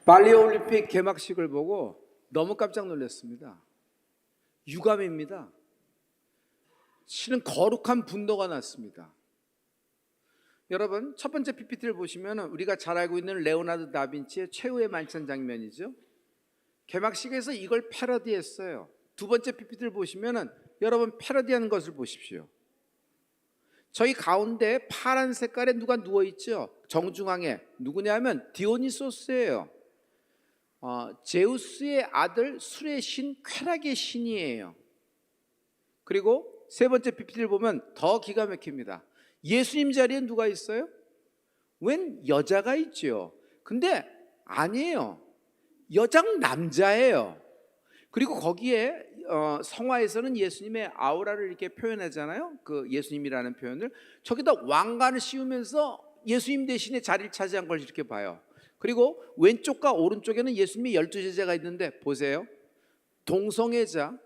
발리올림픽 개막식을 보고 너무 깜짝 놀랐습니다. 유감입니다. 실은 거룩한 분노가 났습니다. 여러분, 첫 번째 PPT를 보시면 우리가 잘 알고 있는 레오나르도 다빈치의 최후의 만찬 장면이죠. 개막식에서 이걸 패러디했어요. 두 번째 PPT를 보시면 여러분 패러디하는 것을 보십시오. 저희 가운데 파란 색깔에 누가 누워있죠? 정중앙에 누구냐면 디오니소스예요. 제우스의 아들 술의 신, 쾌락의 신이에요. 그리고 세 번째 PPT를 보면 더 기가 막힙니다. 예수님 자리에 누가 있어요? 웬 여자가 있죠. 근데 아니에요. 여장 남자예요. 그리고 거기에 성화에서는 예수님의 아우라를 이렇게 표현하잖아요. 그 예수님이라는 표현을 저기다 왕관을 씌우면서 예수님 대신에 자리를 차지한 걸 이렇게 봐요. 그리고 왼쪽과 오른쪽에는 예수님의 12제자가 있는데 보세요. 동성애자,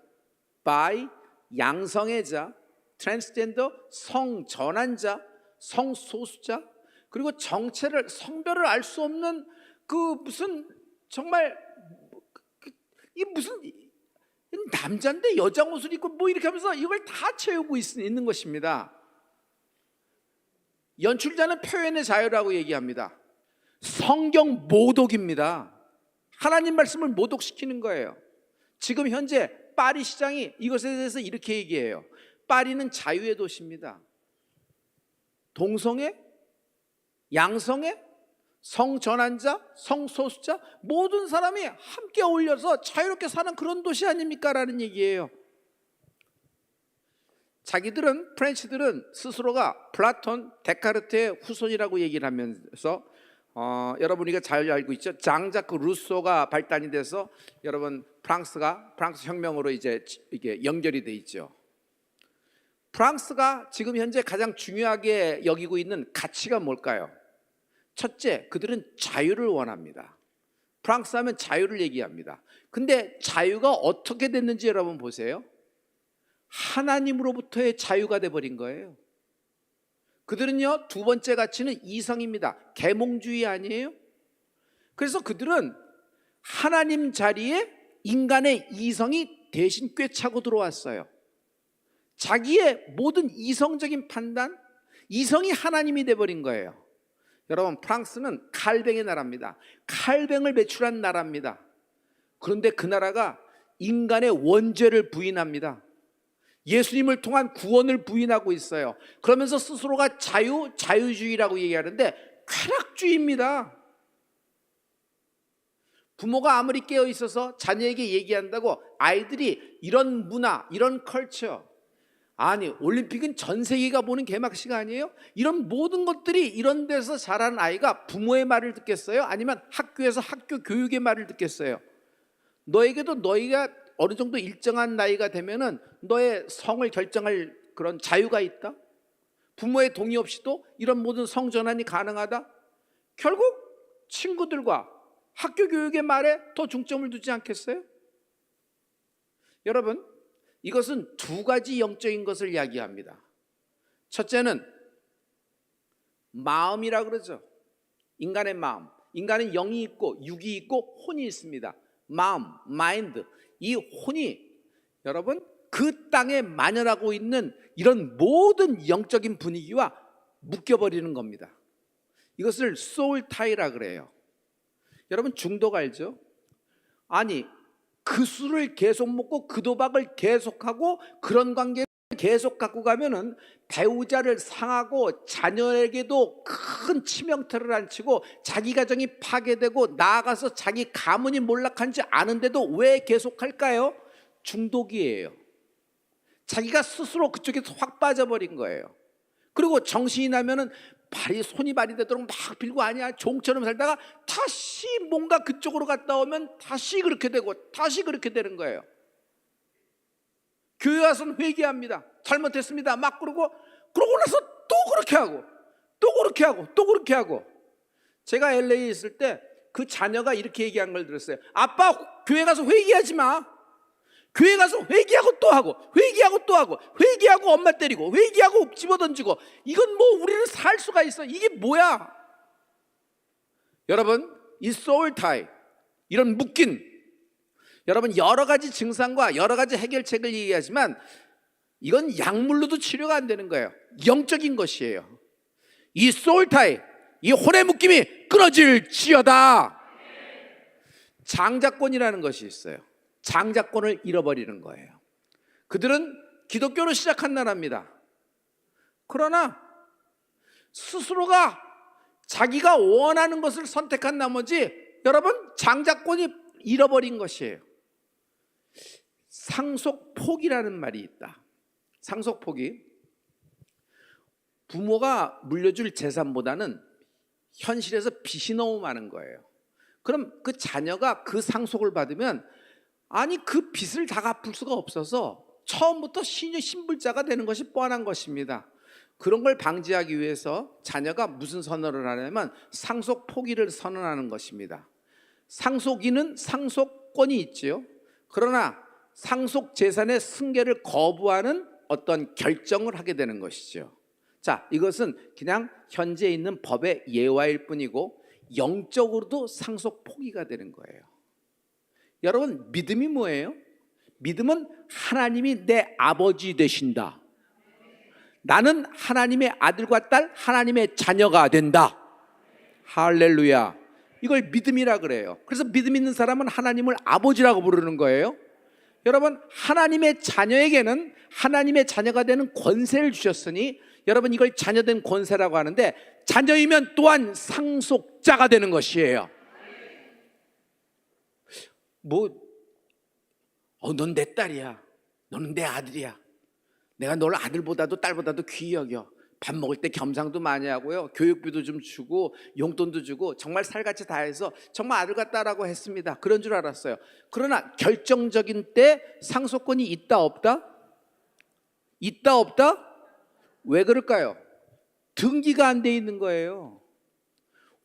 바이, 양성애자, 트랜스젠더, 성전환자, 성소수자, 그리고 정체를, 성별을 알 수 없는 그 무슨 정말 이 무슨 남자인데 여자 옷을 입고 뭐 이렇게 하면서 이걸 다 채우고 있는 것입니다. 연출자는 표현의 자유라고 얘기합니다. 성경 모독입니다. 하나님 말씀을 모독시키는 거예요. 지금 현재 파리 시장이 이것에 대해서 이렇게 얘기해요. 파리는 자유의 도시입니다. 동성애, 양성애, 성전환자, 성소수자 모든 사람이 함께 어울려서 자유롭게 사는 그런 도시 아닙니까? 라는 얘기예요. 자기들은, 프렌치들은 스스로가 플라톤, 데카르트의 후손이라고 얘기를 하면서 여러분 우리가 잘 알고 있죠. 장자크 루소가 발단이 돼서 여러분 프랑스 혁명으로 이제 이게 연결이 돼 있죠. 프랑스가 지금 현재 가장 중요하게 여기고 있는 가치가 뭘까요? 첫째, 그들은 자유를 원합니다. 프랑스 하면 자유를 얘기합니다. 근데 자유가 어떻게 됐는지 여러분 보세요. 하나님으로부터의 자유가 돼버린 거예요. 그들은요, 두 번째 가치는 이성입니다. 계몽주의 아니에요? 그래서 그들은 하나님 자리에 인간의 이성이 대신 꿰차고 들어왔어요. 자기의 모든 이성적인 판단, 이성이 하나님이 돼버린 거예요. 여러분, 프랑스는 칼뱅의 나라입니다. 칼뱅을 배출한 나라입니다. 그런데 그 나라가 인간의 원죄를 부인합니다. 예수님을 통한 구원을 부인하고 있어요. 그러면서 스스로가 자유주의라고 얘기하는데 쾌락주의입니다. 부모가 아무리 깨어 있어서 자녀에게 얘기한다고 아이들이 이런 문화, 이런 컬처, 아니 올림픽은 전 세계가 보는 개막식 아니에요? 이런 모든 것들이 이런 데서 자란 아이가 부모의 말을 듣겠어요? 아니면 학교에서 학교 교육의 말을 듣겠어요? 너에게도 너희가 어느 정도 일정한 나이가 되면은 너의 성을 결정할 그런 자유가 있다? 부모의 동의 없이도 이런 모든 성전환이 가능하다? 결국 친구들과 학교 교육의 말에 더 중점을 두지 않겠어요? 여러분, 이것은 두 가지 영적인 것을 이야기합니다. 첫째는 마음이라 그러죠. 인간의 마음. 인간은 영이 있고 육이 있고 혼이 있습니다. 마음, 마인드. 이 혼이 여러분 그 땅에 만연하고 있는 이런 모든 영적인 분위기와 묶여버리는 겁니다. 이것을 소울타이라 그래요. 여러분 중독 알죠? 아니 그 술을 계속 먹고 그 도박을 계속하고 그런 관계를 계속 갖고 가면은 배우자를 상하고 자녀에게도 큰 치명타를 안치고 자기 가정이 파괴되고 나아가서 자기 가문이 몰락한지 아는데도 왜 계속할까요? 중독이에요. 자기가 스스로 그쪽에서 확 빠져버린 거예요. 그리고 정신이 나면은 손이 발휘되도록 막 빌고 아니야 종처럼 살다가 다시 뭔가 그쪽으로 갔다 오면 다시 그렇게 되고 다시 그렇게 되는 거예요. 교회 와서는 회개합니다. 잘못했습니다. 막 그러고 나서 또 그렇게 하고 또 그렇게 하고 또 그렇게 하고. 제가 LA에 있을 때 그 자녀가 이렇게 얘기한 걸 들었어요. 아빠 교회 가서 회개하지 마. 교회 가서 회개하고 또 하고 회개하고 또 하고 회개하고 엄마 때리고 회개하고 집어던지고 이건 뭐 우리는 살 수가 있어. 이게 뭐야? 여러분 이 소울타이 이런 묶인, 여러분 여러 가지 증상과 여러 가지 해결책을 얘기하지만 이건 약물로도 치료가 안 되는 거예요. 영적인 것이에요. 이 소울타이, 이 혼의 묶임이 끊어질지어다. 장자권이라는 것이 있어요. 장자권을 잃어버리는 거예요. 그들은 기독교로 시작한 나라입니다. 그러나 스스로가 자기가 원하는 것을 선택한 나머지 여러분 장자권이 잃어버린 것이에요. 상속폭이라는 말이 있다. 상속폭이 부모가 물려줄 재산보다는 현실에서 빚이 너무 많은 거예요. 그럼 그 자녀가 그 상속을 받으면 아니 그 빚을 다 갚을 수가 없어서 처음부터 신불자가 되는 것이 뻔한 것입니다. 그런 걸 방지하기 위해서 자녀가 무슨 선언을 하냐면 상속 포기를 선언하는 것입니다. 상속인은 상속권이 있지요. 그러나 상속 재산의 승계를 거부하는 어떤 결정을 하게 되는 것이죠. 자, 이것은 그냥 현재 있는 법의 예화일 뿐이고 영적으로도 상속 포기가 되는 거예요. 여러분, 믿음이 뭐예요? 믿음은 하나님이 내 아버지 되신다. 나는 하나님의 아들과 딸, 하나님의 자녀가 된다. 할렐루야. 이걸 믿음이라 그래요. 그래서 믿음 있는 사람은 하나님을 아버지라고 부르는 거예요. 여러분, 하나님의 자녀에게는 하나님의 자녀가 되는 권세를 주셨으니 여러분 이걸 자녀된 권세라고 하는데 자녀이면 또한 상속자가 되는 것이에요. 넌 내 딸이야. 너는 내 아들이야. 내가 널 아들보다도 딸보다도 귀히 여겨. 밥 먹을 때 겸상도 많이 하고요. 교육비도 좀 주고 용돈도 주고 정말 살같이 다 해서 정말 아들과 딸하고 했습니다. 그런 줄 알았어요. 그러나 결정적인 때 상속권이 있다 없다? 있다 없다? 왜 그럴까요? 등기가 안 돼 있는 거예요.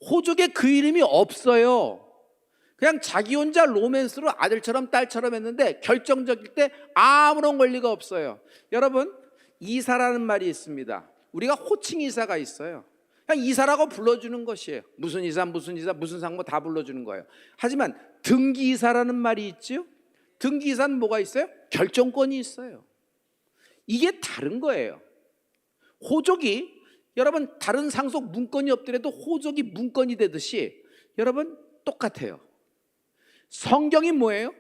호족에 그 이름이 없어요. 그냥 자기 혼자 로맨스로 아들처럼 딸처럼 했는데 결정적일 때 아무런 권리가 없어요. 여러분, 이사라는 말이 있습니다. 우리가 호칭 이사가 있어요. 그냥 이사라고 불러주는 것이에요. 무슨 이사, 무슨 이사, 무슨 상무 다 불러주는 거예요. 하지만 등기 이사라는 말이 있죠. 등기 이사는 뭐가 있어요? 결정권이 있어요. 이게 다른 거예요. 호족이 여러분 다른 상속 문건이 없더라도 호족이 문건이 되듯이 여러분 똑같아요. 성경이 뭐예요?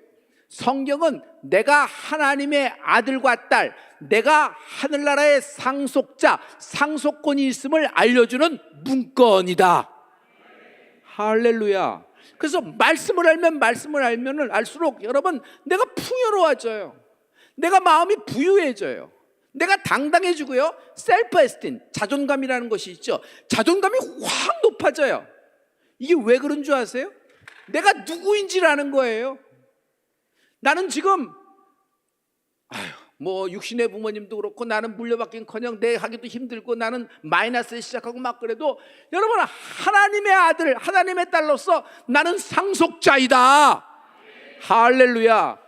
성경은 내가 하나님의 아들과 딸, 내가 하늘나라의 상속자, 상속권이 있음을 알려주는 문건이다. 할렐루야. 그래서 말씀을 알면 알수록 여러분 내가 풍요로워져요. 내가 마음이 부유해져요. 내가 당당해지고요. 셀프 에스틴, 자존감이라는 것이 있죠. 자존감이 확 높아져요. 이게 왜 그런 줄 아세요? 내가 누구인지를 아는 거예요. 나는 지금 육신의 부모님도 그렇고 나는 물려받긴커녕 내 하기도 힘들고 나는 마이너스에 시작하고 막 그래도 여러분 하나님의 아들, 하나님의 딸로서 나는 상속자이다. 할렐루야.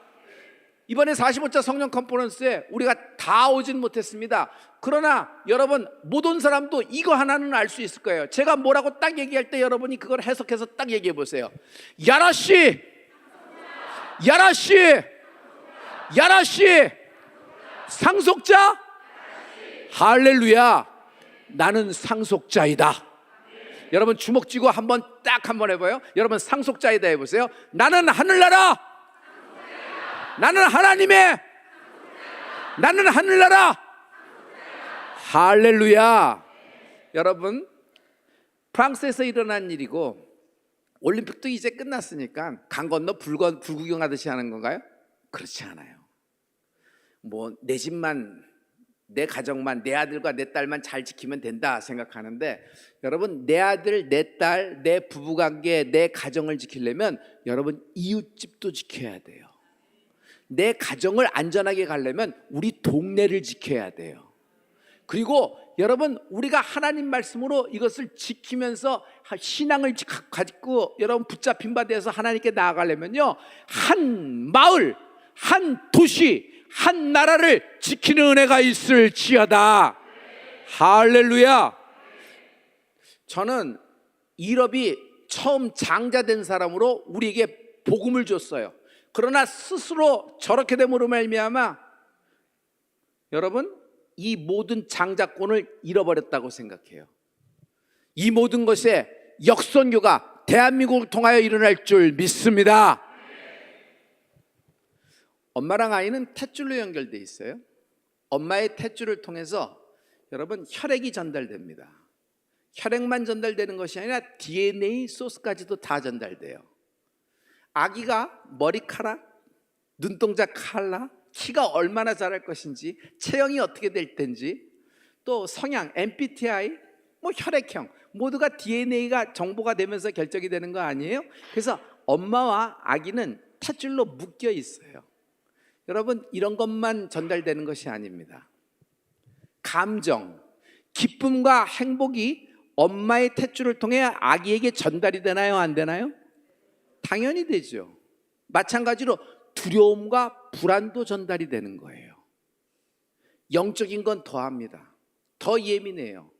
이번에 45차 성령 컨퍼런스에 우리가 다 오진 못했습니다. 그러나 여러분 못 온 사람도 이거 하나는 알 수 있을 거예요. 제가 뭐라고 딱 얘기할 때 여러분이 그걸 해석해서 딱 얘기해 보세요. 야라씨, 야라씨, 야라씨, 상속자? 할렐루야. 나는 상속자이다. 여러분 주먹 쥐고 한번 해봐요. 여러분 상속자이다 해보세요. 나는 하늘나라, 나는 하나님의, 나는 하늘나라. 할렐루야. 여러분 프랑스에서 일어난 일이고 올림픽도 이제 끝났으니까 강 건너 불 구경하듯이 하는 건가요? 그렇지 않아요. 내 집만, 내 가정만, 내 아들과 내 딸만 잘 지키면 된다 생각하는데 여러분 내 아들, 내 딸, 내 부부관계, 내 가정을 지키려면 여러분 이웃집도 지켜야 돼요. 내 가정을 안전하게 가려면 우리 동네를 지켜야 돼요. 그리고 여러분 우리가 하나님 말씀으로 이것을 지키면서 신앙을 가지고 여러분 붙잡힌 바 되어서 하나님께 나아가려면요 한 마을, 한 도시, 한 나라를 지키는 은혜가 있을지어다. 할렐루야. 저는 일업이 처음 장자된 사람으로 우리에게 복음을 줬어요. 그러나 스스로 저렇게 됨으로 말미암아 여러분 이 모든 장자권을 잃어버렸다고 생각해요. 이 모든 것에 역선교가 대한민국을 통하여 일어날 줄 믿습니다. 엄마랑 아이는 탯줄로 연결되어 있어요. 엄마의 탯줄을 통해서 여러분 혈액이 전달됩니다. 혈액만 전달되는 것이 아니라 DNA 소스까지도 다 전달돼요. 아기가 머리카락, 눈동자 칼라, 키가 얼마나 자랄 것인지, 체형이 어떻게 될 텐지, 또 성향, MBTI, 혈액형 모두가 DNA가 정보가 되면서 결정이 되는 거 아니에요? 그래서 엄마와 아기는 탯줄로 묶여 있어요. 여러분 이런 것만 전달되는 것이 아닙니다. 감정, 기쁨과 행복이 엄마의 탯줄을 통해 아기에게 전달이 되나요? 안 되나요? 당연히 되죠. 마찬가지로 두려움과 불안도 전달이 되는 거예요. 영적인 건 더합니다. 더 예민해요.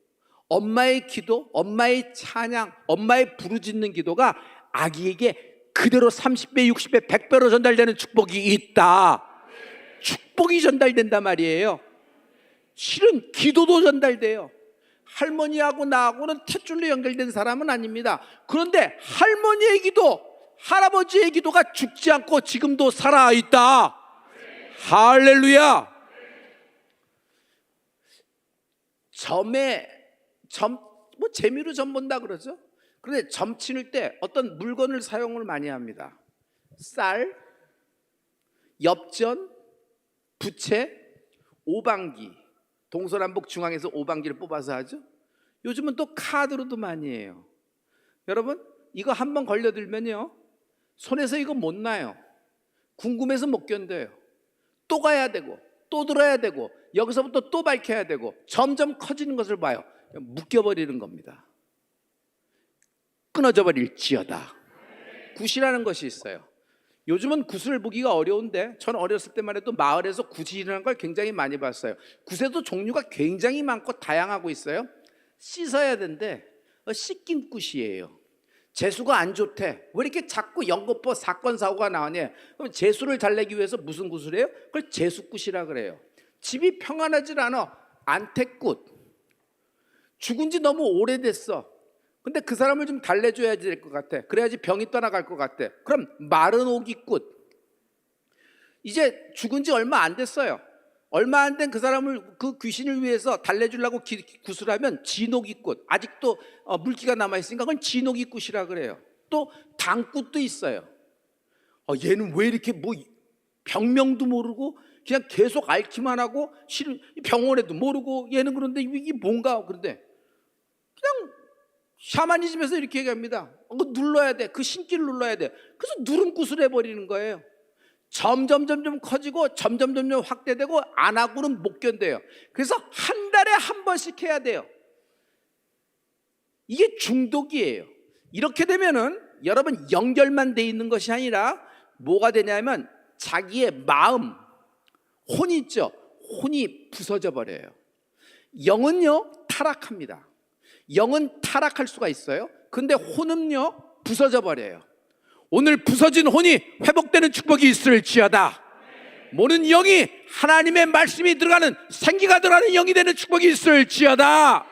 엄마의 기도, 엄마의 찬양, 엄마의 부르짖는 기도가 아기에게 그대로 30배, 60배, 100배로 전달되는 축복이 있다. 축복이 전달된단 말이에요. 실은 기도도 전달돼요. 할머니하고 나하고는 탯줄로 연결된 사람은 아닙니다. 그런데 할머니의 기도, 할아버지의 기도가 죽지 않고 지금도 살아있다. 할렐루야. 재미로 점 본다 그러죠. 그런데 점 치는 때 어떤 물건을 사용을 많이 합니다. 쌀, 엽전, 부채, 오방기. 동서남북 중앙에서 오방기를 뽑아서 하죠. 요즘은 또 카드로도 많이 해요. 여러분 이거 한번 걸려들면요 손에서 이거 못 놔요. 궁금해서 못 견뎌요. 또 가야 되고 또 들어야 되고 여기서부터 또 밝혀야 되고 점점 커지는 것을 봐요. 묶여버리는 겁니다. 끊어져 버릴지어다. 굿이라는 것이 있어요. 요즘은 굿을 보기가 어려운데 저는 어렸을 때만 해도 마을에서 굿이라는 걸 굉장히 많이 봤어요. 굿에도 종류가 굉장히 많고 다양하고 있어요. 씻어야 되는데 씻긴 굿이에요. 재수가 안 좋대. 왜 이렇게 자꾸 연거푸 사건 사고가 나오냐. 그럼 재수를 잘 내기 위해서 무슨 굿을 해요? 그걸 재수굿이라 그래요. 집이 평안하질 않아. 안택굿. 죽은 지 너무 오래됐어. 근데 그 사람을 좀 달래줘야 될 것 같아. 그래야지 병이 떠나갈 것 같아. 그럼 마른 오기굿. 이제 죽은 지 얼마 안 됐어요. 얼마 안 된 그 사람을 그 귀신을 위해서 달래주려고 굿을 하면 진오기굿. 아직도 물기가 남아있으니까 그건 진오기굿이라 그래요. 또 당굿도 있어요. 얘는 왜 이렇게 병명도 모르고 그냥 계속 앓기만 하고 실은 병원에도 모르고 얘는 그런데 이게 뭔가. 그런데 그냥 샤머니즘에서 이렇게 얘기합니다. 그거 눌러야 돼. 그 신기를 눌러야 돼. 그래서 누름굿을 해버리는 거예요. 점점 커지고 점점 확대되고 안 하고는 못 견뎌요. 그래서 한 달에 한 번씩 해야 돼요. 이게 중독이에요. 이렇게 되면은 여러분 연결만 돼 있는 것이 아니라 뭐가 되냐면 자기의 마음, 혼이 있죠. 혼이 부서져 버려요. 영은요 타락합니다. 영은 타락할 수가 있어요. 근데 혼은요 부서져 버려요. 오늘 부서진 혼이 회복되는 축복이 있을지어다. 모든 영이 하나님의 말씀이 들어가는 생기가 들어가는 영이 되는 축복이 있을지어다.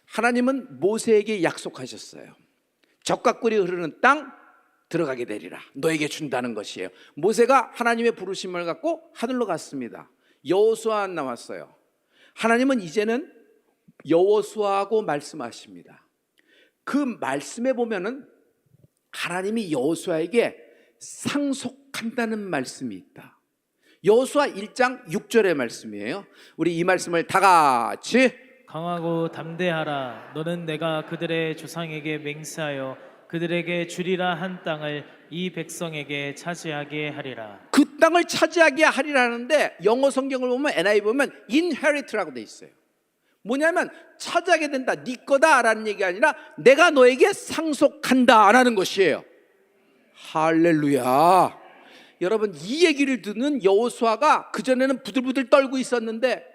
하나님은 모세에게 약속하셨어요. 젖과 꿀이 흐르는 땅 들어가게 되리라. 너에게 준다는 것이에요. 모세가 하나님의 부르심을 갖고 하늘로 갔습니다. 여호수아 안 나왔어요. 하나님은 이제는 여호수아하고 말씀하십니다. 그 말씀에 보면은 하나님이 여호수아에게 상속한다는 말씀이 있다. 여호수아 1장 6절의 말씀이에요. 우리 이 말씀을 다 같이 강하고 담대하라. 너는 내가 그들의 조상에게 맹세하여 그들에게 주리라 한 땅을 이 백성에게 차지하게 하리라. 그 땅을 차지하게 하리라는데 영어 성경을 보면 NIV 보면 inherit라고 돼 있어요. 뭐냐면 차지하게 된다, 네 거다라는 얘기가 아니라 내가 너에게 상속한다라는 것이에요. 할렐루야. 여러분 이 얘기를 듣는 여호수아가 그전에는 부들부들 떨고 있었는데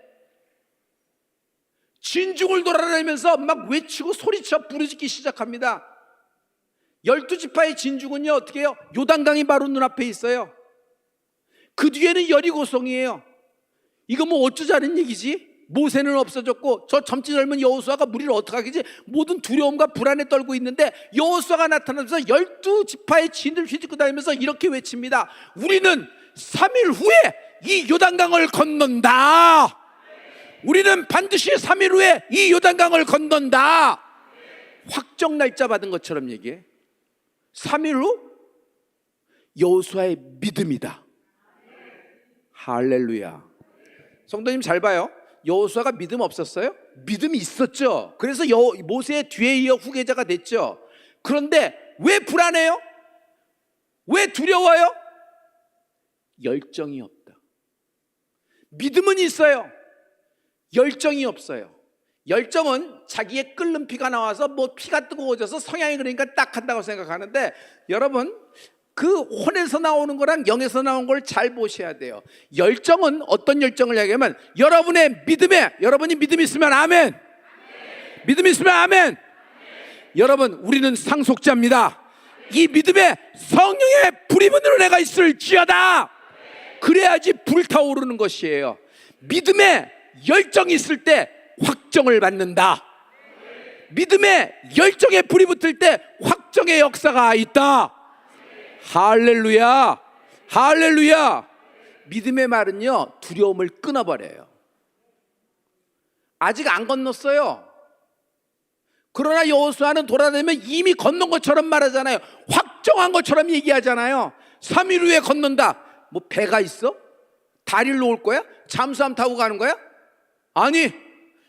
진중을 돌아다니면서 막 외치고 소리쳐 부르짖기 시작합니다. 12지파의 진죽은요 어떻게 해요? 요단강이 바로 눈앞에 있어요. 그 뒤에는 여리고성이에요. 이거 뭐 어쩌자는 얘기지? 모세는 없어졌고 저 젊지 젊은 여호수아가 무리를 어떡하겠지? 모든 두려움과 불안에 떨고 있는데 여호수아가 나타나면서 12지파의 진을 휘짓고 다니면서 이렇게 외칩니다. 우리는 3일 후에 이 요단강을 건넌다. 우리는 반드시 3일 후에 이 요단강을 건넌다. 확정 날짜 받은 것처럼 얘기해. 3일 후 여호수아의 믿음이다. 할렐루야. 성도님 잘 봐요. 여호수아가 믿음 없었어요? 믿음이 있었죠. 그래서 모세의 뒤에 이어 후계자가 됐죠. 그런데 왜 불안해요? 왜 두려워요? 열정이 없다. 믿음은 있어요. 열정이 없어요. 열정은 자기의 끓는 피가 나와서 뭐 피가 뜨거워져서 성향이 그러니까 딱 한다고 생각하는데, 여러분 그 혼에서 나오는 거랑 영에서 나온 걸 잘 보셔야 돼요. 열정은 어떤 열정을 얘기하면 여러분의 믿음에, 여러분이 믿음이 있으면 아멘, 믿음이 있으면 아멘. 여러분 우리는 상속자입니다. 이 믿음에 성령의 불이 붙는 은혜가 있을지어다. 그래야지 불타오르는 것이에요. 믿음에 열정이 있을 때 확정을 받는다. 믿음에 열정에 불이 붙을 때 확정의 역사가 있다. 할렐루야, 할렐루야. 믿음의 말은요 두려움을 끊어버려요. 아직 안 건넜어요. 그러나 여호수아는 돌아다니면 이미 건넌 것처럼 말하잖아요. 확정한 것처럼 얘기하잖아요. 3일 후에 건넌다. 뭐 배가 있어? 다리로 올 거야? 잠수함 타고 가는 거야? 아니,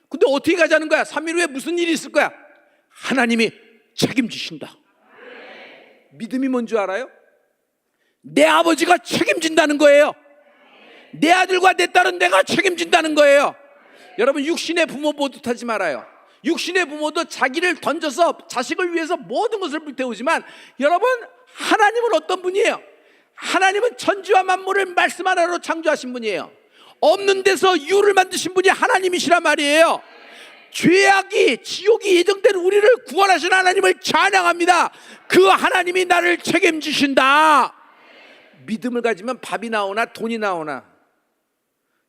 근데 어떻게 가자는 거야? 3일 후에 무슨 일이 있을 거야? 하나님이 책임지신다. 믿음이 뭔 줄 알아요? 내 아버지가 책임진다는 거예요. 내 아들과 내 딸은 내가 책임진다는 거예요. 여러분 육신의 부모 모두 탓하지 말아요. 육신의 부모도 자기를 던져서 자식을 위해서 모든 것을 불태우지만, 여러분 하나님은 어떤 분이에요? 하나님은 천지와 만물을 말씀 하나로 창조하신 분이에요. 없는 데서 유를 만드신 분이 하나님이시란 말이에요. 죄악이 지옥이 예정된 우리를 구원하신 하나님을 찬양합니다. 그 하나님이 나를 책임지신다. 믿음을 가지면 밥이 나오나 돈이 나오나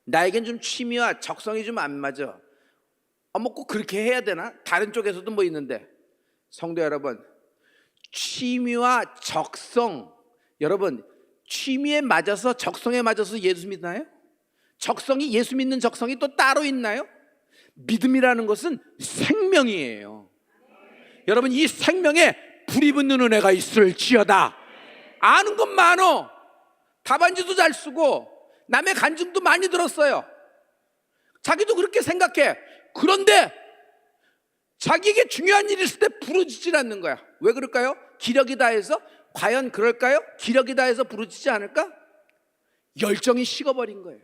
나에겐 좀 취미와 적성이 좀 안 맞아. 뭐 꼭 그렇게 해야 되나? 다른 쪽에서도 뭐 있는데. 성도 여러분, 취미와 적성, 여러분 취미에 맞아서 적성에 맞아서 예수 믿나요? 적성이, 예수 믿는 적성이 또 따로 있나요? 믿음이라는 것은 생명이에요. 여러분 이 생명에 불이 붙는 은혜가 있을지어다. 아는 것 많어. 답안지도 잘 쓰고 남의 간증도 많이 들었어요. 자기도 그렇게 생각해. 그런데 자기에게 중요한 일이 있을 때 부르짖질 않는 거야. 왜 그럴까요? 기력이 다해서? 과연 그럴까요? 기력이 다해서 부르짖지 않을까? 열정이 식어버린 거예요.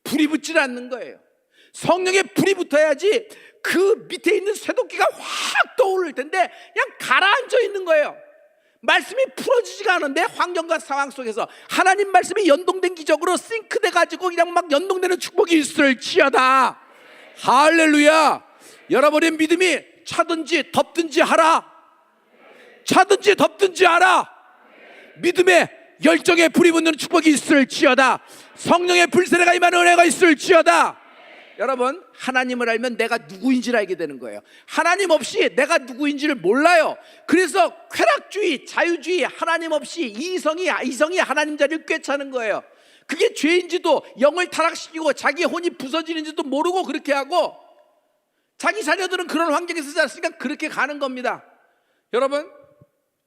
불이 붙질 않는 거예요. 성령에 불이 붙어야지 그 밑에 있는 쇠도끼가 확 떠오를 텐데 그냥 가라앉아 있는 거예요. 말씀이 풀어지지가 않은데 환경과 상황 속에서 하나님 말씀이 연동된 기적으로 싱크돼 가지고 그냥 막 연동되는 축복이 있을지어다. 할렐루야. 여러분의 믿음이 차든지 덥든지 하라. 차든지 덥든지 하라. 믿음에 열정에 불이 붙는 축복이 있을지어다. 성령의 불세례가 임하는 은혜가 있을지어다. 여러분 하나님을 알면 내가 누구인지를 알게 되는 거예요. 하나님 없이 내가 누구인지를 몰라요. 그래서 쾌락주의, 자유주의, 하나님 없이 이성이 하나님 자리를 꿰차는 거예요. 그게 죄인지도, 영을 타락시키고 자기 혼이 부서지는지도 모르고 그렇게 하고, 자기 자녀들은 그런 환경에서 자랐으니까 그렇게 가는 겁니다. 여러분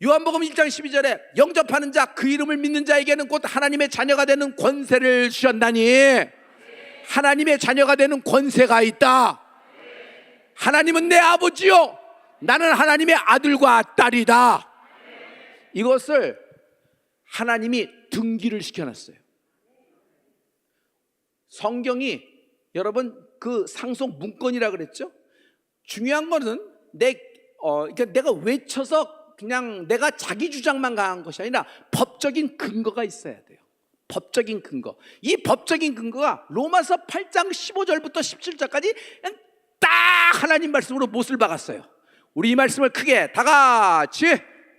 요한복음 1장 12절에 영접하는 자, 그 이름을 믿는 자에게는 곧 하나님의 자녀가 되는 권세를 주셨나니, 하나님의 자녀가 되는 권세가 있다. 하나님은 내 아버지요, 나는 하나님의 아들과 딸이다. 이것을 하나님이 등기를 시켜놨어요. 성경이 여러분 그 상속 문건이라 그랬죠. 중요한 거는 그러니까 내가 외쳐서 그냥 내가 자기 주장만 강한 것이 아니라 법적인 근거가 있어야 돼요. 법적인 근거. 이 법적인 근거가 로마서 8장 15절부터 17절까지 그냥 딱 하나님 말씀으로 못을 박았어요. 우리 이 말씀을 크게 다 같이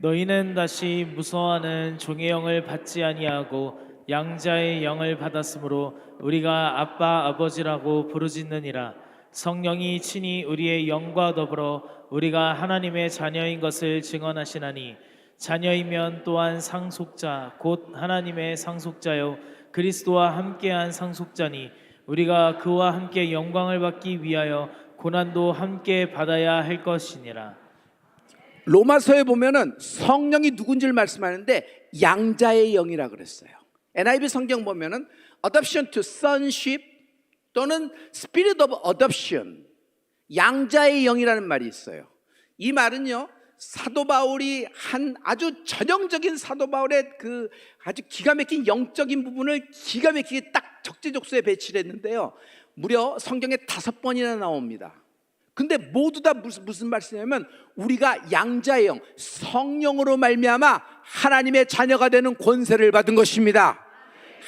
너희는 다시 무서워하는 종의 영을 받지 아니하고 양자의 영을 받았으므로 우리가 아빠 아버지라고 부르짖느니라. 성령이 친히 우리의 영과 더불어 우리가 하나님의 자녀인 것을 증언하시나니 자녀이면 또한 상속자 곧 하나님의 상속자요 그리스도와 함께한 상속자니 우리가 그와 함께 영광을 받기 위하여 고난도 함께 받아야 할 것이니라. 로마서에 보면은 성령이 누군지를 말씀하는데 양자의 영이라 그랬어요. NIV 성경 보면은 adoption to sonship 또는 spirit of adoption, 양자의 영이라는 말이 있어요. 이 말은요, 사도 바울이 한 아주 전형적인 사도 바울의 그 아주 기가 막힌 영적인 부분을 기가 막히게 딱 적재적소에 배치를 했는데요, 무려 성경에 5번이나 나옵니다. 근데 모두 다 무슨 말씀이냐면 우리가 양자의 영, 성령으로 말미암아 하나님의 자녀가 되는 권세를 받은 것입니다.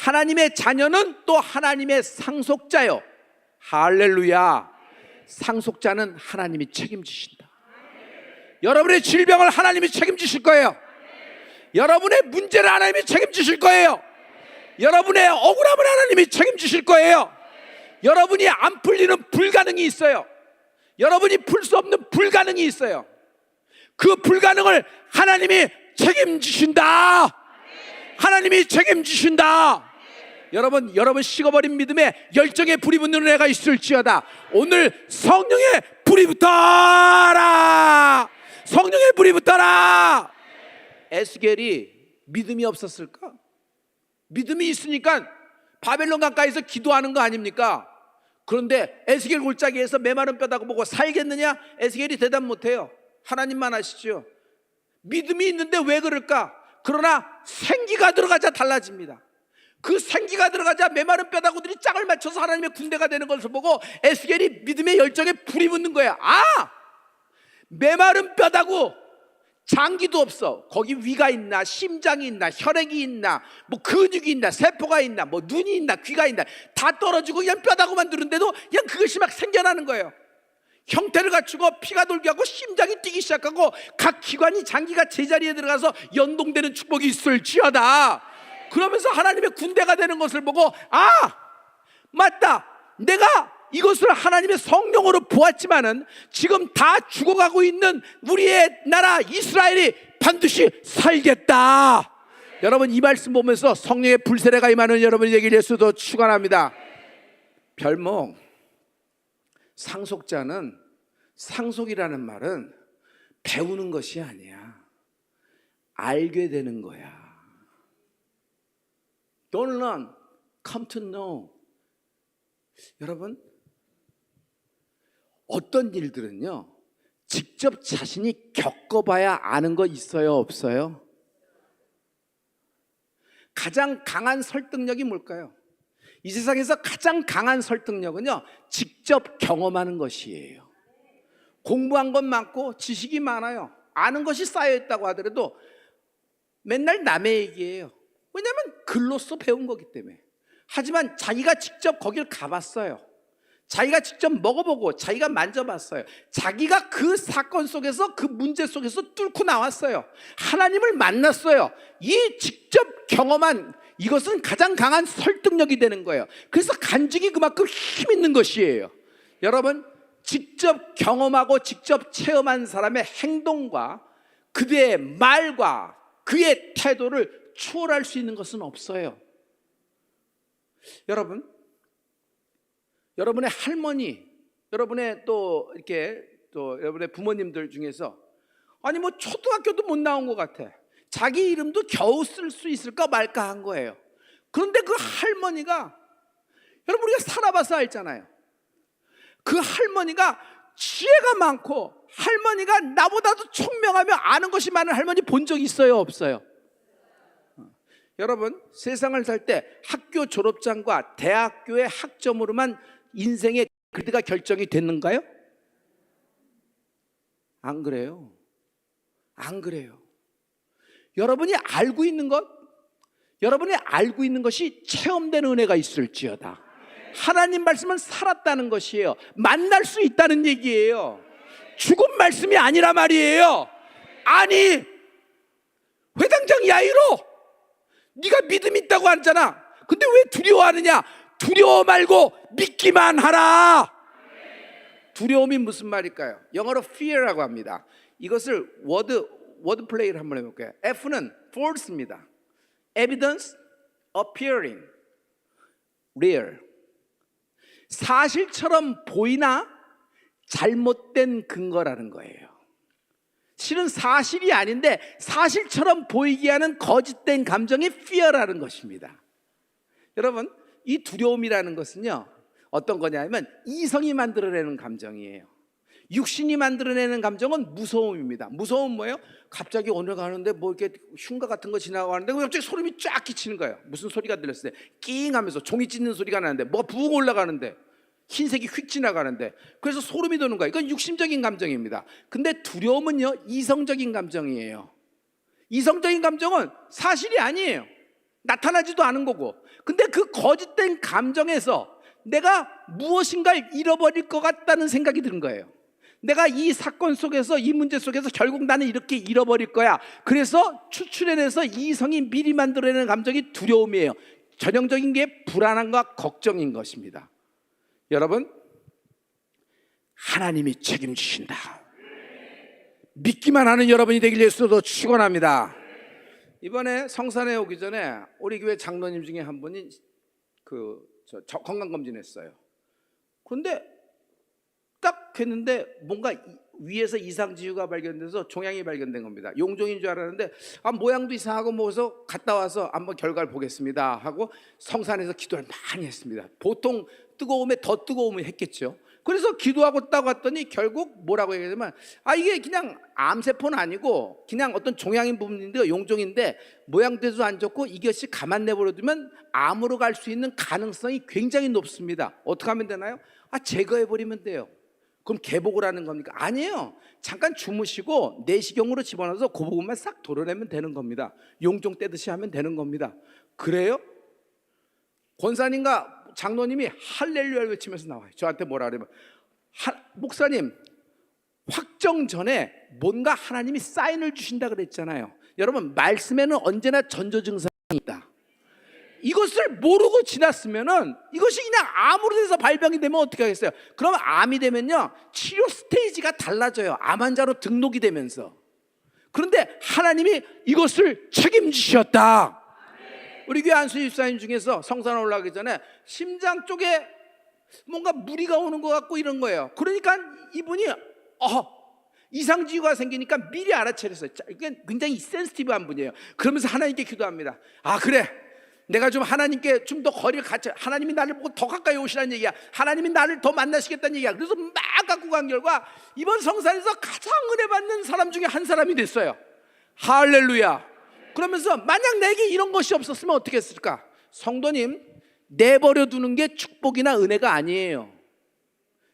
하나님의 자녀는 또 하나님의 상속자요. 할렐루야. 상속자는 하나님이 책임지신다. 여러분의 질병을 하나님이 책임지실 거예요. 여러분의 문제를 하나님이 책임지실 거예요. 여러분의 억울함을 하나님이 책임지실 거예요. 여러분이 안 풀리는 불가능이 있어요. 여러분이 풀 수 없는 불가능이 있어요. 그 불가능을 하나님이 책임지신다. 하나님이 책임지신다. 여러분 식어버린 믿음에 열정에 불이 붙는 은혜가 있을지어다. 오늘 성령의 불이 붙어라. 성령의 불이 붙어라. 에스겔이 믿음이 없었을까? 믿음이 있으니까 바벨론 강가에서 기도하는 거 아닙니까? 그런데 에스겔 골짜기에서 메마른 뼈다고 보고 살겠느냐? 에스겔이 대답 못해요. 하나님만 아시죠. 믿음이 있는데 왜 그럴까? 그러나 생기가 들어가자 달라집니다. 그 생기가 들어가자 메마른 뼈다구들이 짝을 맞춰서 하나님의 군대가 되는 것을 보고 에스겔이 믿음의 열정에 불이 붙는 거야. 아! 메마른 뼈다구, 장기도 없어. 거기 위가 있나, 심장이 있나, 혈액이 있나, 뭐 근육이 있나, 세포가 있나, 뭐 눈이 있나, 귀가 있나, 다 떨어지고 그냥 뼈다구만 두는데도 그냥 그것이 막 생겨나는 거예요. 형태를 갖추고 피가 돌게 하고 심장이 뛰기 시작하고 각 기관이, 장기가 제자리에 들어가서 연동되는 축복이 있을지어다. 그러면서 하나님의 군대가 되는 것을 보고, 아, 맞다, 내가 이것을 하나님의 성령으로 보았지만은 지금 다 죽어가고 있는 우리의 나라 이스라엘이 반드시 살겠다. 여러분, 이 말씀 보면서 성령의 불세례가 임하는 여러분이 되길 예수도 축원합니다. 별목, 상속자는, 상속이라는 말은 배우는 것이 아니야. 알게 되는 거야. Don't learn, come to know. 여러분, 어떤 일들은요, 직접 자신이 겪어봐야 아는 거 있어요, 없어요? 가장 강한 설득력이 뭘까요? 이 세상에서 가장 강한 설득력은요, 직접 경험하는 것이에요. 공부한 건 많고 지식이 많아요. 아는 것이 쌓여있다고 하더라도 맨날 남의 얘기예요. 왜냐하면 글로써 배운 거기 때문에. 하지만 자기가 직접 거길 가봤어요. 자기가 직접 먹어보고 자기가 만져봤어요. 자기가 그 사건 속에서, 그 문제 속에서 뚫고 나왔어요. 하나님을 만났어요. 이 직접 경험한 이것은 가장 강한 설득력이 되는 거예요. 그래서 간증이 그만큼 힘 있는 것이에요. 여러분, 직접 경험하고 직접 체험한 사람의 행동과 그의 말과 그의 태도를 초월할 수 있는 것은 없어요. 여러분, 여러분의 할머니, 여러분의 또 이렇게 또 여러분의 부모님들 중에서 아니 뭐 초등학교도 못 나온 것 같아. 자기 이름도 겨우 쓸 수 있을까 말까 한 거예요. 그런데 그 할머니가, 여러분 우리가 살아봐서 알잖아요. 그 할머니가 지혜가 많고 할머니가 나보다도 총명하며 아는 것이 많은 할머니 본 적 있어요, 없어요? 여러분, 세상을 살 때 학교 졸업장과 대학교의 학점으로만 인생의 그때가 결정이 됐는가요? 안 그래요. 안 그래요. 여러분이 알고 있는 것, 여러분이 알고 있는 것이 체험되는 은혜가 있을지어다. 하나님 말씀은 살았다는 것이에요. 만날 수 있다는 얘기예요. 죽은 말씀이 아니라 말이에요. 아니, 회당장 야이로, 네가 믿음 있다고 하잖아. 근데 왜 두려워하느냐? 두려워 말고 믿기만 하라. 두려움이 무슨 말일까요? 영어로 fear라고 합니다. 이것을 워드 플레이를 한번 해볼게요. F는 false입니다. Evidence, appearing, real. 사실처럼 보이나 잘못된 근거라는 거예요. 실은 사실이 아닌데 사실처럼 보이게 하는 거짓된 감정이 fear라는 것입니다. 여러분, 이 두려움이라는 것은요, 어떤 거냐면 이성이 만들어내는 감정이에요. 육신이 만들어내는 감정은 무서움입니다. 무서움은 뭐예요? 갑자기 오늘 가는데 뭐 이렇게 흉가 같은 거 지나가는데 갑자기 소름이 쫙 끼치는 거예요. 무슨 소리가 들렸을 때 낑 하면서 종이 찢는 소리가 나는데 뭐가 부엉 올라가는데 흰색이 휙 지나가는데, 그래서 소름이 도는 거예요. 이건 육신적인 감정입니다. 근데 두려움은요, 이성적인 감정이에요. 이성적인 감정은 사실이 아니에요. 나타나지도 않은 거고. 근데 그 거짓된 감정에서 내가 무엇인가를 잃어버릴 것 같다는 생각이 드는 거예요. 내가 이 사건 속에서, 이 문제 속에서 결국 나는 이렇게 잃어버릴 거야. 그래서 추출해내서 이성이 미리 만들어내는 감정이 두려움이에요. 전형적인 게 불안함과 걱정인 것입니다. 여러분, 하나님이 책임지신다. 믿기만 하는 여러분이 되길 예수로 축원합니다. 이번에 성산에 오기 전에 우리 교회 장로님 중에 한 분이 건강검진했어요. 그런데 딱 했는데 뭔가 위에서 이상지유가 발견돼서 종양이 발견된 겁니다. 용종인 줄 알았는데 모양도 이상하고 뭐해서 갔다 와서 한번 결과를 보겠습니다 하고 성산에서 기도를 많이 했습니다. 보통 뜨거움에 더 뜨거움을 했겠죠. 그래서 기도하고 딱 왔더니 결국 뭐라고 얘기하냐면 이게 그냥 암세포는 아니고 그냥 어떤 종양인 부분인데 용종인데 모양대도 안 좋고 이것이 가만 내버려두면 암으로 갈 수 있는 가능성이 굉장히 높습니다. 어떻게 하면 되나요? 제거해버리면 돼요. 그럼 개복을 하는 겁니까? 아니에요. 잠깐 주무시고 내시경으로 집어넣어서 그 부분만 싹 도려내면 되는 겁니다. 용종 떼듯이 하면 되는 겁니다. 그래요? 권사님과 장로님이 할렐루야를 외치면서 나와요. 저한테 뭐라 그러면 목사님, 확정 전에 뭔가 하나님이 사인을 주신다 그랬잖아요. 여러분, 말씀에는 언제나 전조증상이 있다. 이것을 모르고 지났으면은 이것이 그냥 암으로 돼서 발병이 되면 어떻게 하겠어요? 그럼 암이 되면요, 치료 스테이지가 달라져요. 암 환자로 등록이 되면서. 그런데 하나님이 이것을 책임지셨다. 우리 교회 안수 집사님 중에서 성산 올라가기 전에 심장 쪽에 뭔가 무리가 오는 것 같고 이런 거예요. 그러니까 이분이 이상지유가 생기니까 미리 알아차렸어요. 이게 굉장히 센시티브한 분이에요. 그러면서 하나님께 기도합니다. 그래, 내가 좀 하나님께 좀 더 거리를 같이, 하나님이 나를 보고 더 가까이 오시라는 얘기야. 하나님이 나를 더 만나시겠다는 얘기야. 그래서 막 갖고 간 결과 이번 성산에서 가장 은혜 받는 사람 중에 한 사람이 됐어요. 할렐루야. 그러면서 만약 내게 이런 것이 없었으면 어떻게 했을까? 성도님, 내버려 두는 게 축복이나 은혜가 아니에요.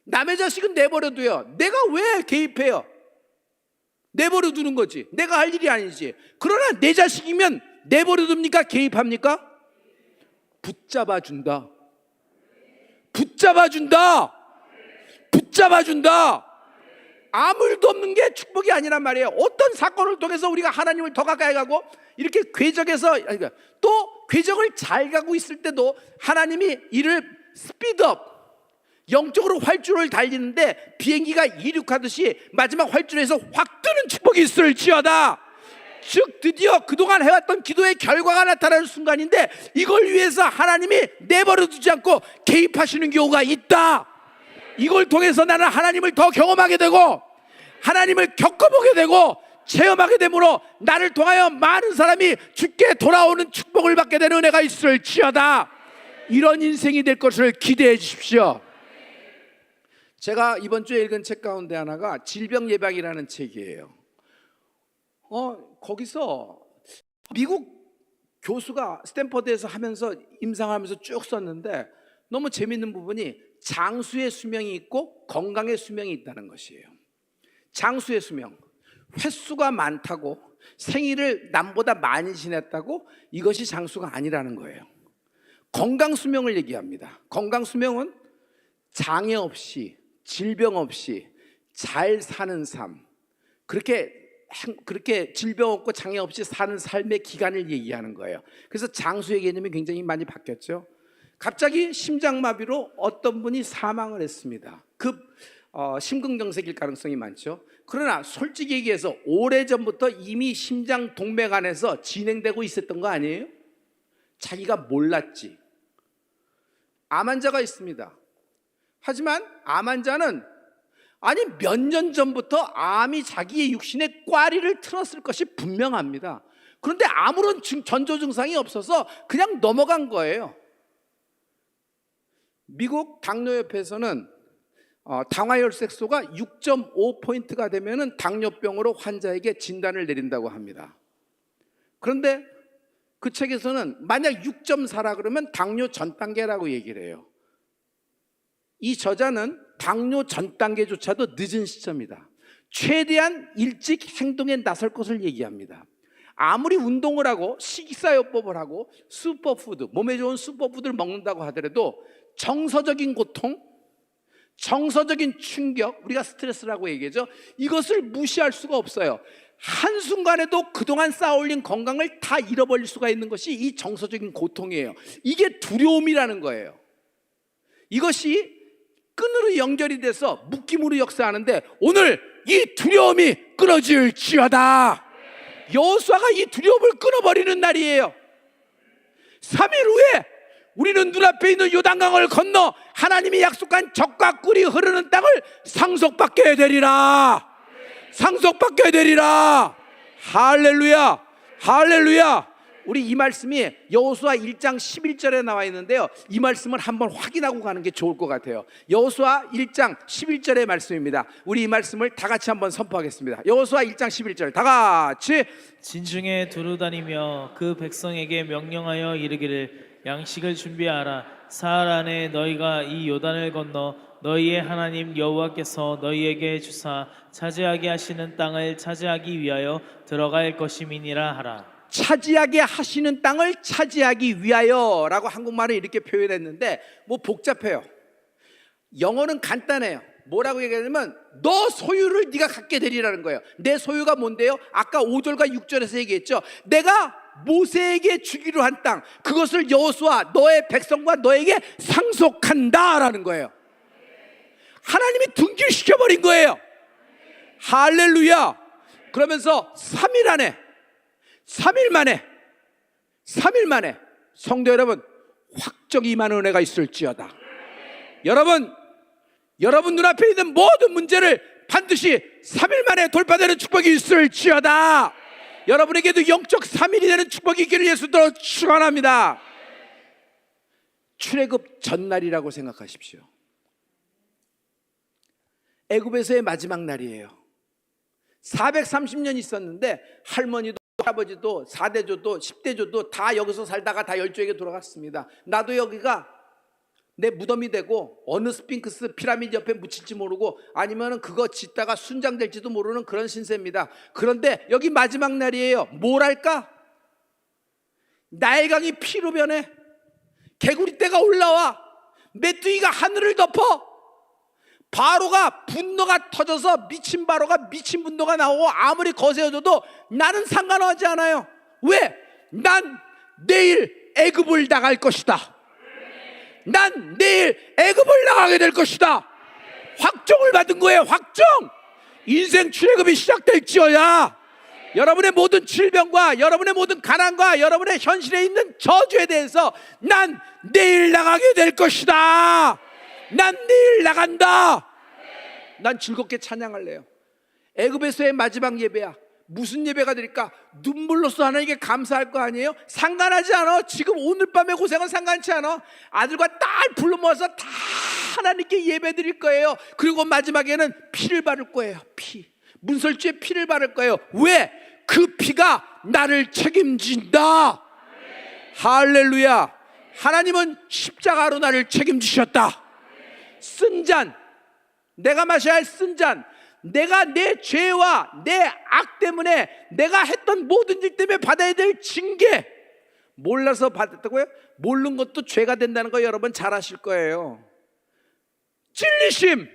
남의 자식은 내버려둬요. 내가 왜 개입해요? 내버려 두는 거지. 내가 할 일이 아니지. 그러나 내 자식이면 내버려 둡니까? 개입합니까? 붙잡아 준다. 붙잡아 준다. 붙잡아 준다. 아무 일도 없는 게 축복이 아니란 말이에요. 어떤 사건을 통해서 우리가 하나님을 더 가까이 가고 이렇게 궤적에서, 또 궤적을 잘 가고 있을 때도 하나님이 이를 스피드업, 영적으로 활주로를 달리는데 비행기가 이륙하듯이 마지막 활주로에서 확 뜨는 축복이 있을지어다. 즉 드디어 그동안 해왔던 기도의 결과가 나타나는 순간인데 이걸 위해서 하나님이 내버려 두지 않고 개입하시는 경우가 있다. 이걸 통해서 나는 하나님을 더 경험하게 되고 하나님을 겪어보게 되고 체험하게 되므로 나를 통하여 많은 사람이 주께 돌아오는 축복을 받게 되는 은혜가 있을지어다. 이런 인생이 될 것을 기대해 주십시오. 제가 이번 주에 읽은 책 가운데 하나가 질병 예방이라는 책이에요. 거기서 미국 교수가 스탠퍼드에서 하면서 임상하면서 쭉 썼는데 너무 재밌는 부분이 장수의 수명이 있고 건강의 수명이 있다는 것이에요. 장수의 수명, 횟수가 많다고 생일을 남보다 많이 지냈다고 이것이 장수가 아니라는 거예요. 건강 수명을 얘기합니다. 건강 수명은 장애 없이 질병 없이 잘 사는 삶, 그렇게 그렇게 질병 없고 장애 없이 사는 삶의 기간을 얘기하는 거예요. 그래서 장수의 개념이 굉장히 많이 바뀌었죠. 갑자기 심장마비로 어떤 분이 사망을 했습니다. 심근경색일 가능성이 많죠. 그러나 솔직히 얘기해서 오래전부터 이미 심장 동맥 안에서 진행되고 있었던 거 아니에요? 자기가 몰랐지. 암 환자가 있습니다. 하지만 암 환자는 몇 년 전부터 암이 자기의 육신에 꽈리를 틀었을 것이 분명합니다. 그런데 아무런 전조 증상이 없어서 그냥 넘어간 거예요. 미국 당뇨협회에서는 당화혈색소가 6.5포인트가 되면 당뇨병으로 환자에게 진단을 내린다고 합니다. 그런데 그 책에서는 만약 6.4라 그러면 당뇨 전 단계라고 얘기를 해요. 이 저자는 당뇨 전 단계조차도 늦은 시점이다. 최대한 일찍 행동에 나설 것을 얘기합니다. 아무리 운동을 하고 식이사요법을 하고 슈퍼푸드, 몸에 좋은 슈퍼푸드를 먹는다고 하더라도 정서적인 고통, 정서적인 충격, 우리가 스트레스라고 얘기하죠. 이것을 무시할 수가 없어요. 한순간에도 그동안 쌓아올린 건강을 다 잃어버릴 수가 있는 것이 이 정서적인 고통이에요. 이게 두려움이라는 거예요. 이것이 끈으로 연결이 돼서 묶임으로 역사하는데 오늘 이 두려움이 끊어질지어다. 여호수아가 이 두려움을 끊어버리는 날이에요. 3일 후에 우리는 눈앞에 있는 요단강을 건너 하나님이 약속한 젖과 꿀이 흐르는 땅을 상속받게 되리라. 상속받게 되리라. 할렐루야, 할렐루야. 우리 이 말씀이 여호수아 1장 11절에 나와 있는데요, 이 말씀을 한번 확인하고 가는 게 좋을 것 같아요. 여호수아 1장 11절의 말씀입니다. 우리 이 말씀을 다 같이 한번 선포하겠습니다. 여호수아 1장 11절 다 같이. 진중에 두루다니며 그 백성에게 명령하여 이르기를 양식을 준비하라. 사흘 안에 너희가 이 요단을 건너 너희의 하나님 여호와께서 너희에게 주사 차지하게 하시는 땅을 차지하기 위하여 들어갈 것임이니라 하라. 차지하게 하시는 땅을 차지하기 위하여 라고 한국말은 이렇게 표현했는데 복잡해요. 영어는 간단해요. 뭐라고 얘기하냐면 너 소유를 네가 갖게 되리라는 거예요. 내 소유가 뭔데요? 아까 5절과 6절에서 얘기했죠. 내가 모세에게 주기로 한 땅, 그것을 여호수아 너의 백성과 너에게 상속한다라는 거예요. 하나님이 등기시켜버린 거예요. 할렐루야. 그러면서 3일 만에 성도 여러분, 확정이 임하는 은혜가 있을지어다. 여러분 눈앞에 있는 모든 문제를 반드시 3일 만에 돌파되는 축복이 있을지어다. 여러분에게도 영적 3일이 되는 축복이 있기를 예수로 축원합니다. 출애굽 전날이라고 생각하십시오. 애굽에서의 마지막 날이에요. 430년 있었는데 할머니도 할아버지도 4대조도 10대조도 다 여기서 살다가 다 열조에게 돌아갔습니다. 나도 여기가 내 무덤이 되고 어느 스핑크스 피라미드 옆에 묻힐지 모르고 아니면 그거 짓다가 순장될지도 모르는 그런 신세입니다. 그런데 여기 마지막 날이에요. 뭘 할까? 나일강이 피로 변해. 개구리떼가 올라와. 메뚜기가 하늘을 덮어. 바로가 분노가 터져서 미친 바로가 미친 분노가 나오고 아무리 거세어져도 나는 상관하지 않아요. 왜? 난 내일 애굽을 나갈 것이다. 난 내일 애굽을 나가게 될 것이다. 확정을 받은 거예요. 확정. 인생 출애굽이 시작될지어야. 여러분의 모든 질병과 여러분의 모든 가난과 여러분의 현실에 있는 저주에 대해서 난 내일 나가게 될 것이다. 난 내일 나간다. 난 즐겁게 찬양할래요. 애굽에서의 마지막 예배야. 무슨 예배가 드릴까? 눈물로써 하나님께 감사할 거 아니에요? 상관하지 않아. 지금 오늘 밤의 고생은 상관치 않아. 아들과 딸 불러 모아서 다 하나님께 예배 드릴 거예요. 그리고 마지막에는 피를 바를 거예요. 문설주에 피를 바를 거예요. 왜? 그 피가 나를 책임진다. 할렐루야. 하나님은 십자가로 나를 책임지셨다. 쓴 잔, 내가 마셔야 할 쓴 잔, 내가 내 죄와 내 악 때문에 내가 했던 모든 일 때문에 받아야 될 징계, 몰라서 받았다고요? 모르는 것도 죄가 된다는 거 여러분 잘 아실 거예요. 찔리심,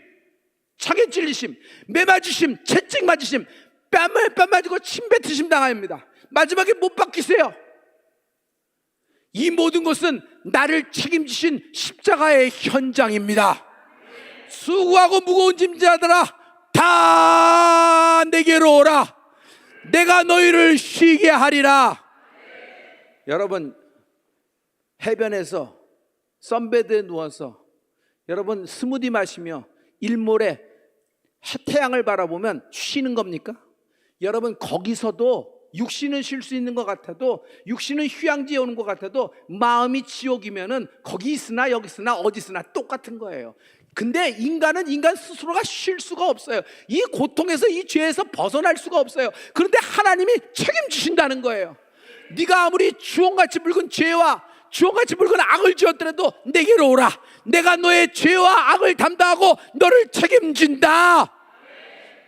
자기 찔리심, 매맞으심, 채찍 맞으심, 뺨 맞고 침 뱉으심 당합니다. 마지막에 못 박히세요. 이 모든 것은 나를 책임지신 십자가의 현장입니다. 수고하고 무거운 짐자들아 다 내게로 오라. 내가 너희를 쉬게 하리라. 여러분, 해변에서 선베드에 누워서 여러분 스무디 마시며 일몰에 태양을 바라보면 쉬는 겁니까? 여러분, 거기서도 육신은 쉴 수 있는 것 같아도, 육신은 휴양지에 오는 것 같아도 마음이 지옥이면은 거기 있으나 여기 있으나 어디 있으나 똑같은 거예요. 근데 인간은 인간 스스로가 쉴 수가 없어요. 이 고통에서, 이 죄에서 벗어날 수가 없어요. 그런데 하나님이 책임지신다는 거예요. 네가 아무리 주홍같이 붉은 죄와 주홍같이 붉은 악을 지었더라도 내게로 오라. 내가 너의 죄와 악을 담당하고 너를 책임진다.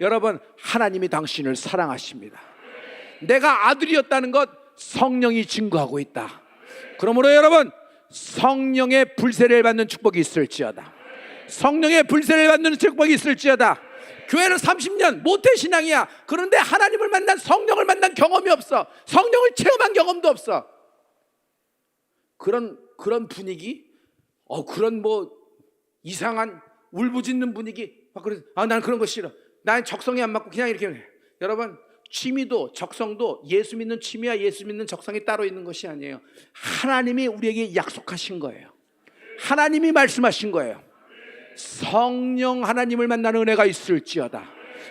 여러분, 하나님이 당신을 사랑하십니다. 내가 아들이었다는 것 성령이 증거하고 있다. 그러므로 여러분, 성령의 불세례를 받는 축복이 있을지어다. 성령의 불세례를 받는 축복이 있을지어다. 교회는 30년 모태신앙이야. 그런데 하나님을 만난, 성령을 만난 경험이 없어. 성령을 체험한 경험도 없어. 그런 분위기, 그런 뭐 이상한 울부짖는 분위기, 그래서 나는 그런 거 싫어. 나는 적성이 안 맞고 그냥 이렇게 해. 여러분, 취미도 적성도 예수 믿는 취미와 예수 믿는 적성이 따로 있는 것이 아니에요. 하나님이 우리에게 약속하신 거예요. 하나님이 말씀하신 거예요. 성령 하나님을 만나는 은혜가 있을지어다.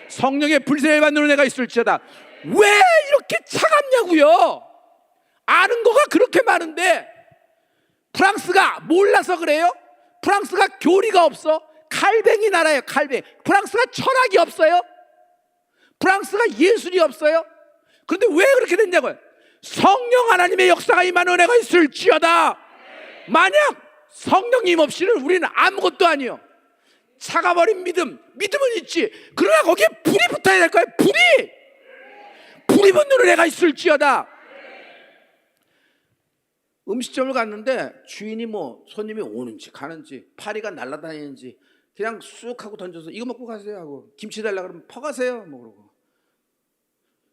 성령의 불세례를 받는 은혜가 있을지어다. 왜 이렇게 차갑냐고요? 아는 거가 그렇게 많은데. 프랑스가 몰라서 그래요? 프랑스가 교리가 없어? 칼뱅이 나라예요. 칼뱅. 프랑스가 철학이 없어요? 프랑스가 예술이 없어요? 그런데 왜 그렇게 됐냐고요? 성령 하나님의 역사가 임하는 은혜가 있을지어다. 만약 성령님 없이는 우리는 아무것도 아니에요. 차가버린 믿음은 있지. 그러나 거기에 불이 붙어야 될 거예요. 불이 붙는 은혜가 있을지어다. 음식점을 갔는데 주인이 뭐 손님이 오는지 가는지 파리가 날아다니는지 그냥 쑥 하고 던져서 이거 먹고 가세요 하고, 김치 달라 그러면 퍼가세요 뭐 그러고.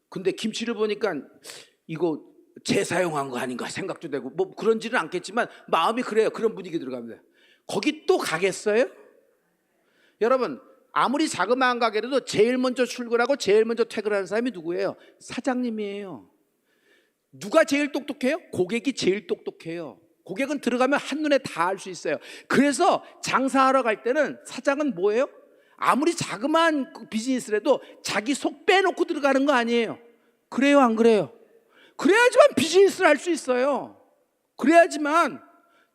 근데 김치를 보니까 이거 재사용한 거 아닌가 생각도 되고, 뭐 그런지는 않겠지만 마음이 그래요. 그런 분위기 들어갑니다. 거기 또 가겠어요? 여러분, 아무리 자그마한 가게라도 제일 먼저 출근하고 제일 먼저 퇴근하는 사람이 누구예요? 사장님이에요. 누가 제일 똑똑해요? 고객이 제일 똑똑해요. 고객은 들어가면 한눈에 다 알 수 있어요. 그래서 장사하러 갈 때는 사장은 뭐예요? 아무리 자그마한 비즈니스라도 자기 속 빼놓고 들어가는 거 아니에요. 그래요, 안 그래요? 그래야지만 비즈니스를 할 수 있어요. 그래야지만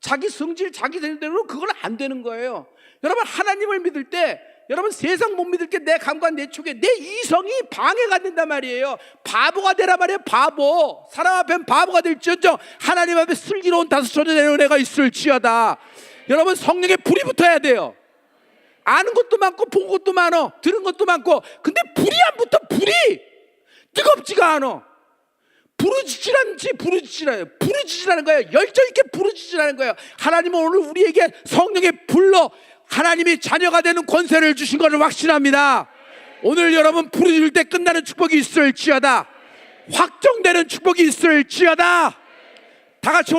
자기 성질, 자기 대로 그건 안 되는 거예요. 여러분, 하나님을 믿을 때 여러분, 세상 못 믿을 게 내 감과 내 촉에 내 이성이 방해가 된단 말이에요. 바보가 되란 말이에요. 바보. 사람 앞엔 바보가 될지언정 하나님 앞에 슬기로운 다섯천의 은혜가 있을지어다. 여러분, 성령의 불이 붙어야 돼요. 아는 것도 많고 본 것도 많어, 들은 것도 많고, 근데 불이 안 붙어. 불이 뜨겁지가 않아. 부르짖으라는 거예요. 열정 있게 부르짖으라는 거예요. 하나님은 오늘 우리에게 성령의 불로 하나님이 자녀가 되는 권세를 주신 것을 확신합니다. 오늘 여러분 부르짖을 때 끝나는 축복이 있을지어다. 확정되는 축복이 있을지어다. 다 같이